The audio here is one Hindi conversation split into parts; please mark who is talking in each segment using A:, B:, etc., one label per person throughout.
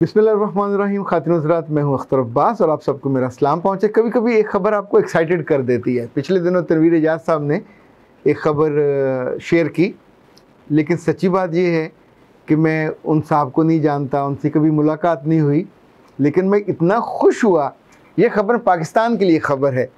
A: बिस्मिल्लाहिर्रहमानिर्रहीम। खातिन हज़रात, मैं हूं अख्तर अब्बास और आप सबको मेरा सलाम पहुंचे। कभी कभी एक ख़बर आपको एक्साइटेड कर देती है। पिछले दिनों तनवीर इजाज़ साहब ने एक ख़बर शेयर की, लेकिन सच्ची बात यह है कि मैं उन साहब को नहीं जानता, उनसे कभी मुलाकात नहीं हुई, लेकिन मैं इतना खुश हुआ। ये ख़बर पाकिस्तान के लिए ख़बर है,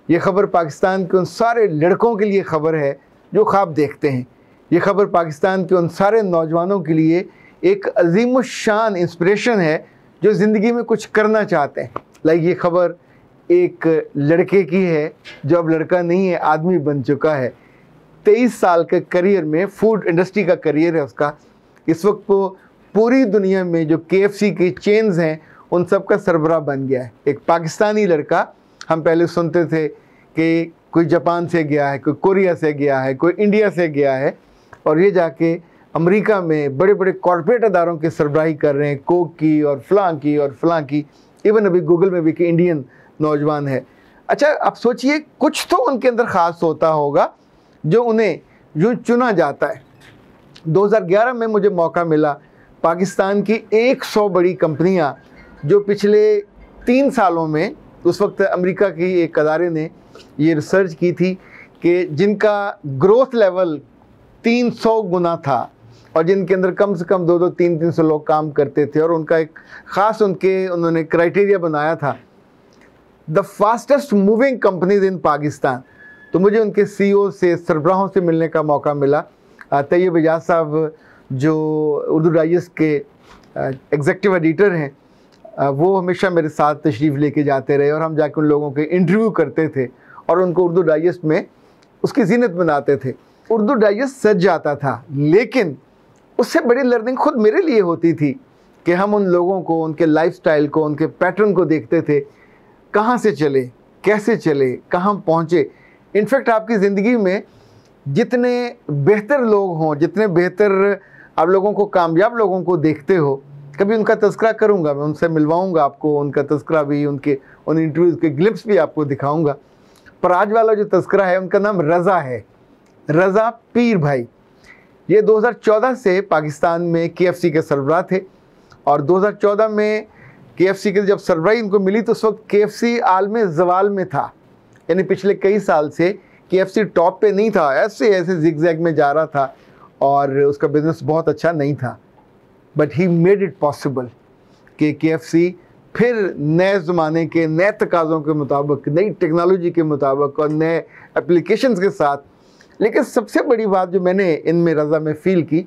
A: ये ख़बर पाकिस्तान के उन सारे लड़कों के लिए ख़बर है जो ख्वाब देखते हैं। ये ख़बर पाकिस्तान के उन सारे नौजवानों के लिए एक अजीमुशान इंस्पिरेशन है जो ज़िंदगी में कुछ करना चाहते हैं। लाइक ये ख़बर एक लड़के की है जो अब लड़का नहीं है, आदमी बन चुका है। 23 साल के करियर में, फूड इंडस्ट्री का करियर है उसका। इस वक्त वो पूरी दुनिया में जो KFC की चेन्स हैं उन सब का सरबराह बन गया है। एक पाकिस्तानी लड़का, हम पहले सुनते थे कि कोई जापान से गया है, कोई कोरिया से गया है, कोई इंडिया से गया है, और ये जाके अमेरिका में बड़े बड़े कॉर्पोरेट अदारों के सरबराही कर रहे हैं, कोक की और फलां की और फलां की। इवन अभी गूगल में भी कि इंडियन नौजवान है। अच्छा, आप सोचिए, कुछ तो उनके अंदर ख़ास होता होगा जो उन्हें यूँ चुना जाता है। 2011 में मुझे मौका मिला पाकिस्तान की 100 बड़ी कंपनियां जो पिछले 3 सालों में, उस वक्त अमेरिका की एक अदारे ने ये रिसर्च की थी कि जिनका ग्रोथ लेवल 300 गुना था और जिनके अंदर कम से कम 200, 300 लोग काम करते थे, और उनका एक ख़ास उन्होंने क्राइटेरिया बनाया था, the fastest moving companies in Pakistan. तो मुझे उनके CEO से, सरबराहों से मिलने का मौका मिला। तैयब इजाज़ साहब जो उर्दू डाइजेस्ट के एग्जेक्टिव एडिटर हैं, वो हमेशा मेरे साथ तशरीफ़ लेके जाते रहे और हम जाके उन लोगों के इंटरव्यू करते थे और उनको उर्दू डाइजेस्ट में उसकी ज़ीनत बनाते थे। उर्दू डाइजेस्ट सज जाता था, लेकिन उससे बड़ी लर्निंग खुद मेरे लिए होती थी कि हम उन लोगों को, उनके लाइफस्टाइल को, उनके पैटर्न को देखते थे, कहाँ से चले, कैसे चले, कहाँ पहुँचे। इनफैक्ट आपकी ज़िंदगी में जितने बेहतर लोग हों, जितने बेहतर आप लोगों को, कामयाब लोगों को देखते हो, कभी उनका तज़किरा करूँगा, मैं उनसे मिलवाऊँगा आपको, उनका तज़किरा भी, उन इंटरव्यूज़ के ग्लिप्स भी आपको दिखाऊँगा। पर आज वाला जो तज़किरा है उनका नाम रज़ा है, रज़ा पीर भाई। ये 2014 से पाकिस्तान में KFC के सरबराह थे और 2014 में KFC के जब सरबराही इनको मिली तो उस वक्त KFC आलम ज़वाल में था। यानी पिछले कई साल से KFC टॉप पे नहीं था, ऐसे ऐसे जिग-जैग में जा रहा था और उसका बिज़नेस बहुत अच्छा नहीं था। But he made it possible कि KFC फिर नए ज़माने के नए तकाज़ों के मुताबिक, नई टेक्नोलॉजी के मुताबिक और नए एप्लीकेशंस के साथ। लेकिन सबसे बड़ी बात जो मैंने इनमें रज़ा में फ़ील की,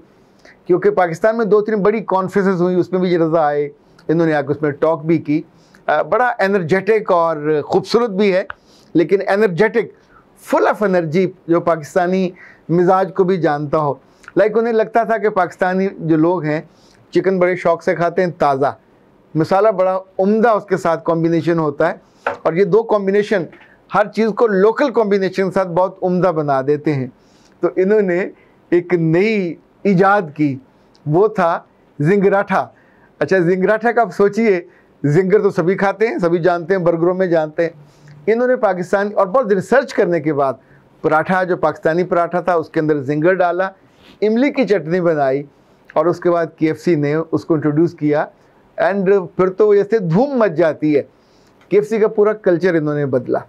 A: क्योंकि पाकिस्तान में 2-3 बड़ी कॉन्फ्रेंसेस हुई, उसमें भी ये रज़ा आए, इन्होंने आकर उसमें टॉक भी की। बड़ा एनर्जेटिक और ख़ूबसूरत भी है, लेकिन एनर्जेटिक, फुल ऑफ एनर्जी, जो पाकिस्तानी मिजाज को भी जानता हो। लाइक उन्हें लगता था कि पाकिस्तानी जो लोग हैं चिकन बड़े शौक़ से खाते हैं, ताज़ा मसाला बड़ा उम्दा उसके साथ कॉम्बिनेशन होता है, और ये 2 कॉम्बिनेशन हर चीज़ को लोकल कॉम्बिनेशन के साथ बहुत उम्दा बना देते हैं। तो इन्होंने एक नई ईजाद की, वो था ज़िंगराठा। अच्छा, ज़िंगराठा का आप सोचिए, ज़िंगर तो सभी खाते हैं, सभी जानते हैं, बर्गरों में जानते हैं। इन्होंने पाकिस्तानी और बहुत रिसर्च करने के बाद पराठा, जो पाकिस्तानी पराठा था, उसके अंदर ज़िंगर डाला, इमली की चटनी बनाई और उसके बाद KFC ने उसको इंट्रोड्यूस किया। एंड फिर तो जैसे धूम मच जाती है। KFC का पूरा कल्चर इन्होंने बदला।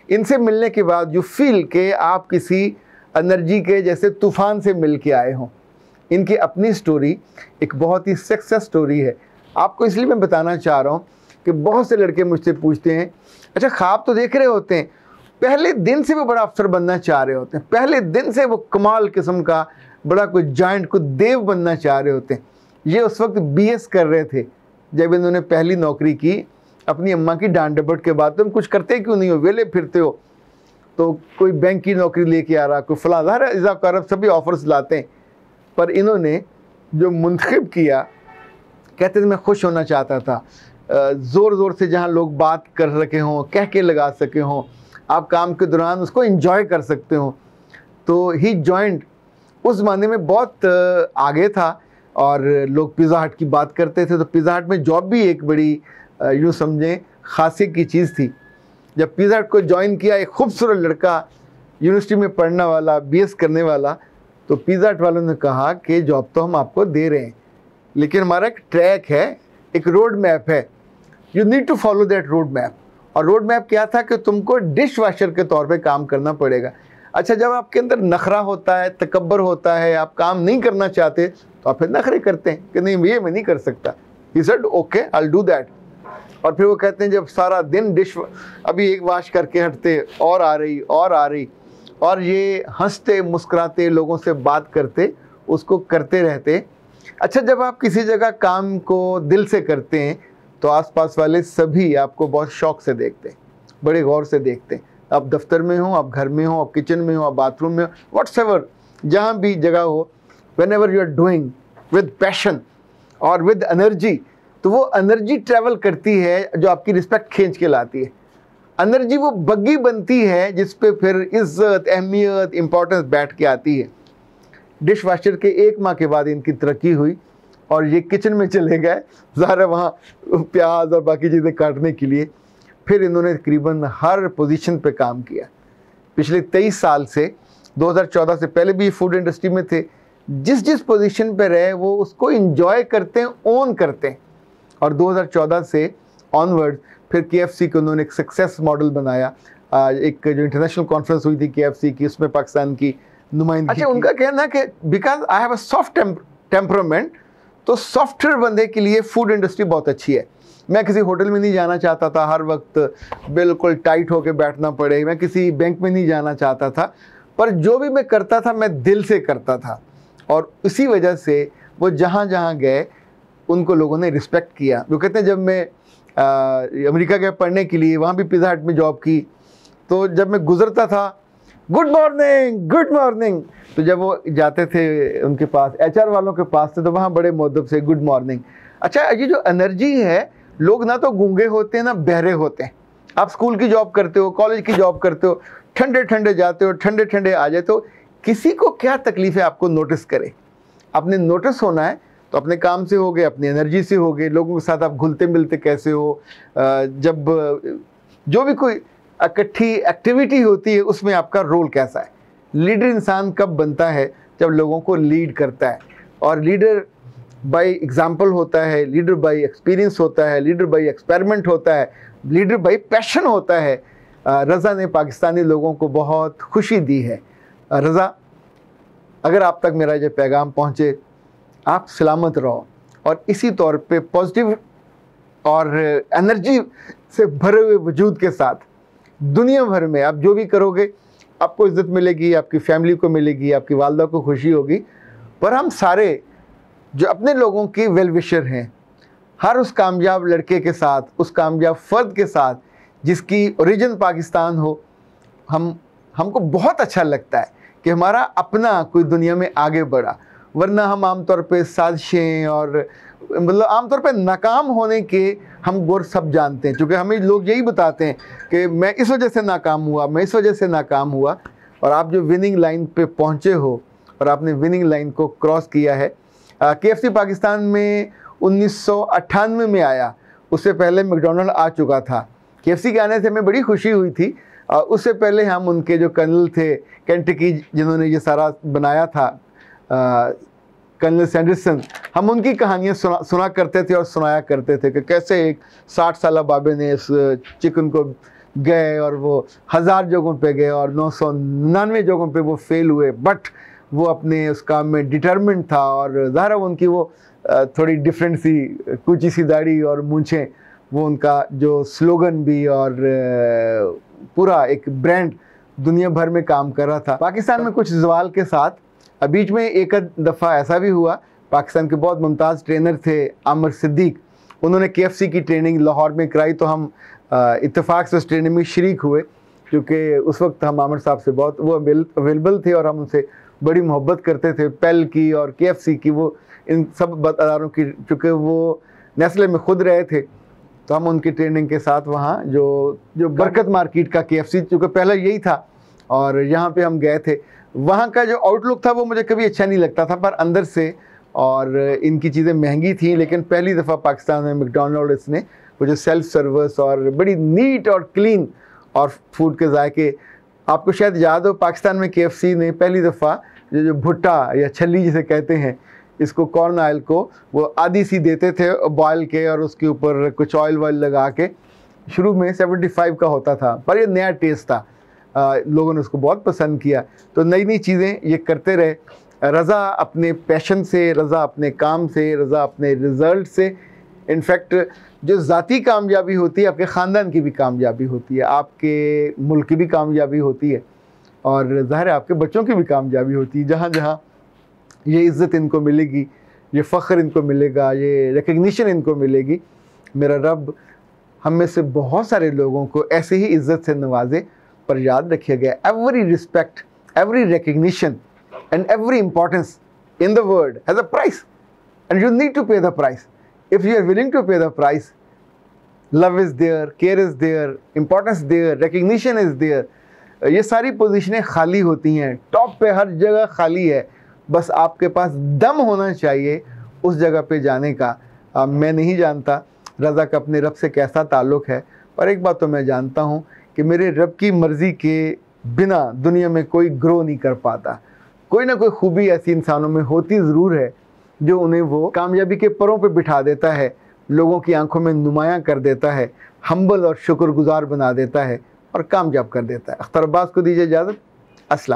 A: इनसे मिलने के बाद यू फील कि आप किसी एनर्जी के जैसे तूफ़ान से मिल के आए हों। इनकी अपनी स्टोरी एक बहुत ही सक्सेस स्टोरी है। आपको इसलिए मैं बताना चाह रहा हूँ कि बहुत से लड़के मुझसे पूछते हैं, अच्छा ख्वाब तो देख रहे होते हैं, पहले दिन से वो बड़ा अफसर बनना चाह रहे होते हैं, पहले दिन से वो कमाल किस्म का बड़ा कोई जाइंट, कोई देव बनना चाह रहे होते हैं। ये उस वक्त BS कर रहे थे जब इन्होंने पहली नौकरी की अपनी अम्मा की डांट डपट के बाद। तुम कुछ करते क्यों नहीं हो, वेले फिरते हो। तो कोई बैंक की नौकरी लेके आ रहा, कोई फलां, ज़ाहिर है इज़ा करब सभी ऑफ़र्स लाते हैं। पर इन्होंने जो मुंतखब किया, कहते थे मैं खुश होना चाहता था, ज़ोर ज़ोर से जहाँ लोग बात कर सके हों, कह के लगा सके हों, आप काम के दौरान उसको इंजॉय कर सकते हो। तो ही जॉइंट उस ज़माने में बहुत आगे था और लोग पिज़्ज़ा हट की बात करते थे। तो पिज़्ज़ा हट में जॉब भी एक बड़ी यूँ समझें खासियत की चीज़ थी। जब पिज़्ज़ा हट को ज्वाइन किया एक खूबसूरत लड़का, यूनिवर्सिटी में पढ़ने वाला, BS करने वाला, तो पिज़्ज़ा हट वालों ने कहा कि जॉब तो हम आपको दे रहे हैं, लेकिन हमारा एक ट्रैक है एक रोड मैप है, you need to follow that road map. और रोड मैप क्या था कि तुमको डिश वॉशर के तौर पे काम करना पड़ेगा। अच्छा, जब आपके अंदर नखरा होता है, तकब्बर होता है, आप काम नहीं करना चाहते, तो आप फिर नखरे करते हैं कि नहीं ये मैं नहीं कर सकता। He said okay I will do that. और फिर वो कहते हैं जब सारा दिन डिश अभी एक वाश करके हटते और आ रही और आ रही, और ये हंसते मुस्कुराते लोगों से बात करते, उसको करते रहते। अच्छा, जब आप किसी जगह काम को दिल से करते हैं तो आसपास वाले सभी आपको बहुत शौक से देखते हैं, बड़े गौर से देखते हैं। आप दफ्तर में हो, आप घर में हो, आप किचन में हो, आप बाथरूम में हो, व्हाट्सएवर जहाँ भी जगह हो, whenever you are doing with passion और विद एनर्जी, तो वो एनर्जी ट्रैवल करती है जो आपकी रिस्पेक्ट खींच के लाती है। एनर्जी वो बग्गी बनती है जिस पे फिर इज्जत, अहमियत, इम्पोर्टेंस बैठ के आती है। डिश वाशर के 1 माह के बाद इनकी तरक्की हुई और ये किचन में चले गए, ज़ाहिर है वहाँ प्याज और बाकी चीज़ें काटने के लिए। फिर इन्होंने तकरीबन हर पोजीशन पे काम किया पिछले 23 साल से। 2014 से पहले भी फूड इंडस्ट्री में थे। जिस जिस पोजीशन पे रहे वो उसको इंजॉय करते हैं, ओन करते हैं। और 2014 से ऑनवर्ड फिर KFC को उन्होंने एक सक्सेस मॉडल बनाया। एक जो इंटरनेशनल कॉन्फ्रेंस हुई थी KFC की, उसमें पाकिस्तान की नुमाइंदगी। अच्छा, उनका कहना है कि because I have a soft temperament, तो सॉफ्टवेयर बंदे के लिए फूड इंडस्ट्री बहुत अच्छी है। मैं किसी होटल में नहीं जाना चाहता था, हर वक्त बिल्कुल टाइट होकर बैठना पड़े। मैं किसी बैंक में नहीं जाना चाहता था, पर जो भी मैं करता था मैं दिल से करता था। और इसी वजह से वो जहाँ जहाँ गए उनको लोगों ने रिस्पेक्ट किया। वो कहते हैं जब मैं अमेरिका गया पढ़ने के लिए, वहाँ भी पिज़्ज़ा हट में जॉब की, तो जब मैं गुजरता था गुड मॉर्निंग गुड मॉर्निंग, तो जब वो जाते थे उनके पास, HR वालों के पास थे, तो वहाँ बड़े मुअद्दब से गुड मॉर्निंग। अच्छा, ये जो एनर्जी है, लोग ना तो गूंगे होते हैं ना बहरे होते हैं। आप स्कूल की जॉब करते हो, कॉलेज की जॉब करते हो, ठंडे ठंडे जाते हो, ठंडे ठंडे आ जाते हो, किसी को क्या तकलीफ है आपको नोटिस करे। आपने नोटिस होना है तो अपने काम से हो गए, अपनी एनर्जी से हो गए, लोगों के साथ आप घुलते मिलते कैसे हो, जब जो भी कोई इकट्ठी एक्टिविटी होती है उसमें आपका रोल कैसा है। लीडर इंसान कब बनता है? जब लोगों को लीड करता है। और लीडर बाय एग्जाम्पल होता है, लीडर बाय एक्सपीरियंस होता है, लीडर बाय एक्सपेरिमेंट होता है, लीडर बाय पैशन होता है। रज़ा ने पाकिस्तानी लोगों को बहुत खुशी दी है। रज़ा, अगर आप तक मेरा ये पैगाम पहुँचे, आप सलामत रहो और इसी तौर पे पॉजिटिव और एनर्जी से भरे हुए वजूद के साथ दुनिया भर में आप जो भी करोगे आपको इज़्ज़त मिलेगी, आपकी फैमिली को मिलेगी, आपकी वालदा को खुशी होगी। पर हम सारे जो अपने लोगों की वेल विशर हैं, हर उस कामयाब लड़के के साथ, उस कामयाब फ़र्द के साथ जिसकी ओरिजिन पाकिस्तान हो, हमको बहुत अच्छा लगता है कि हमारा अपना कोई दुनिया में आगे बढ़ा। वरना हम आमतौर पे साजिशें और मतलब आमतौर पे नाकाम होने के हम गुर सब जानते हैं, क्योंकि हमें लोग यही बताते हैं कि मैं इस वजह से नाकाम हुआ, मैं इस वजह से नाकाम हुआ। और आप जो विनिंग लाइन पे पहुँचे हो और आपने विनिंग लाइन को क्रॉस किया है। KFC पाकिस्तान में 1998 में आया, उससे पहले मैकडॉनल्ड आ चुका था। KFC के आने से हमें बड़ी खुशी हुई थी। उससे पहले हम उनके जो कर्नल थे केंटकी, जिन्होंने ये सारा बनाया था, कर्नल सैंडरसन, हम उनकी कहानियाँ सुना करते थे और सुनाया करते थे कि कैसे एक 60 साला बाबे ने इस चिकन को गए और वो 1000 जगहों पे गए और 999 जगहों पे वो फेल हुए, बट वो अपने उस काम में डिटर्मिनेड था। और ज़ाहिर उनकी वो थोड़ी डिफरेंट सी कूची सी दाढ़ी और मूंछें, वो उनका जो स्लोगन भी और पूरा एक ब्रांड दुनिया भर में काम कर रहा था। पाकिस्तान में कुछ जवाल के साथ बीच में एक दफ़ा ऐसा भी हुआ, पाकिस्तान के बहुत मुमताज़ ट्रेनर थे आमिर सिद्दीक, उन्होंने KFC की ट्रेनिंग लाहौर में कराई, तो हम इत्तेफाक से उस ट्रेनिंग में शरीक हुए, क्योंकि उस वक्त हम आमिर साहब से बहुत वो अवेलेबल थे और हम उनसे बड़ी मोहब्बत करते थे। पेल की और KFC की, वो इन सब अदारों की, चूँकि वो नेस्ले में खुद रहे थे, तो हम उनकी ट्रेनिंग के साथ वहाँ जो बरकत मार्केट का KFC, चूँकि पहले यही था और यहाँ पे हम गए थे, वहाँ का जो आउटलुक था वो मुझे कभी अच्छा नहीं लगता था, पर अंदर से, और इनकी चीज़ें महंगी थी, लेकिन पहली दफ़ा पाकिस्तान में मैकडॉनल्ड्स ने वो जो सेल्फ सर्विस और बड़ी नीट और क्लीन और फूड के जायके, आपको शायद याद हो पाकिस्तान में KFC ने पहली दफ़ा जो भुट्टा या छल्ली जिसे कहते हैं, इसको कॉर्न ऑयल को वो आधी सी देते थे बॉयल के, और उसके ऊपर कुछ ऑयल वॉयल लगा के। शुरू में 75 का होता था, पर ये नया टेस्ट था, लोगों ने उसको बहुत पसंद किया। तो नई नई चीज़ें ये करते रहे, रज़ा अपने पैशन से, रज़ा अपने काम से, रज़ा अपने रिज़ल्ट से। इनफैक्ट जो ज़ाती कामयाबी होती है, आपके ख़ानदान की भी कामयाबी होती है, आपके मुल्क की भी कामयाबी होती है, और ज़ाहिर है आपके बच्चों की भी कामयाबी होती है। जहाँ जहाँ ये इज़्ज़त इनको मिलेगी, ये फ़ख्र इनको मिलेगा, ये रिकग्निशन इनको मिलेगी, मेरा रब हम में से बहुत सारे लोगों को ऐसे ही इज़्ज़त से नवाजे। पर याद रखिएगा, every respect, every recognition and every importance in the world has a price, and you need to pay the price. If you are willing to pay the price, love is there, care is there, importance there, recognition is there. ये सारी पोजीशनें खाली होती हैं, टॉप पे हर जगह खाली है, बस आपके पास दम होना चाहिए उस जगह पे जाने का। मैं नहीं जानता रज़ा का अपने रब से कैसा ताल्लुक़ है, पर एक बात तो मैं जानता हूँ कि मेरे रब की मर्ज़ी के बिना दुनिया में कोई ग्रो नहीं कर पाता। कोई ना कोई खूबी ऐसी इंसानों में होती ज़रूर है जो उन्हें वो कामयाबी के परों पे बिठा देता है, लोगों की आंखों में नुमायाँ कर देता है, हम्बल और शुक्रगुजार बना देता है और कामयाब कर देता है। अख्तर अब्बास को दीजिए इजाज़त। अस्सलाम।